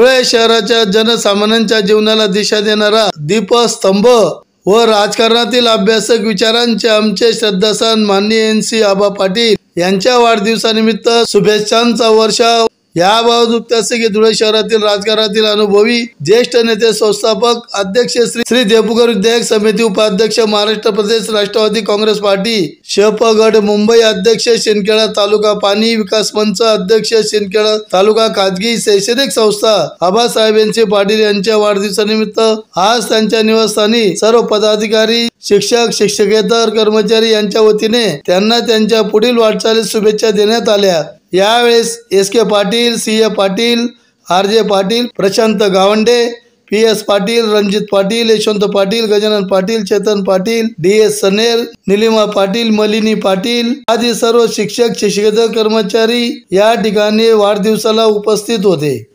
धुळे शहराच्या जनसामान्यांच्या जीवनाला दिशा देणारा दीपस्तंभ व राजकारणातील अभ्यासक विचारांचे आमचे श्रद्धास्थान माननीय NC आबा पाटील यांच्या वाढदिवसानिमित्त शुभेच्छांचा वर्षाव। याबाबत नुकताच की धुळे शहरातील राजकारणातील अनुभवी ज्येष्ठ नेते संस्थापक अध्यक्ष श्री देवपुकर विधायक समिती उपाध्यक्ष महाराष्ट्र प्रदेश राष्ट्रवादी काँग्रेस पार्टी शपगड मुंबई अध्यक्ष शिंदखेडा तालुका पाणी विकास मंच अध्यक्ष शिंदखेडा तालुका खाजगी शैक्षणिक संस्था आबासाहेब NC पाटील यांच्या वाढदिवसानिमित्त आज त्यांच्या निवासस्थानी सर्व पदाधिकारी शिक्षक शिक्षकेतर कर्मचारी यांच्या वतीने त्यांना त्यांच्या पुढील वाटचालीस शुभेच्छा देण्यात आल्या। यावेळेस SK Patil, CA Patil, RJ Patil, Prashant Gawande, PS Patil, Ranjit Patil, Yashwant Patil, Gajanan Patil, Chetan Patil, DS snare, Nilima Patil, मलिनी पाटील आदी सर्व शिक्षक शिक्षकेतर कर्मचारी या ठिकाणी वाढदिवसाला उपस्थित होते।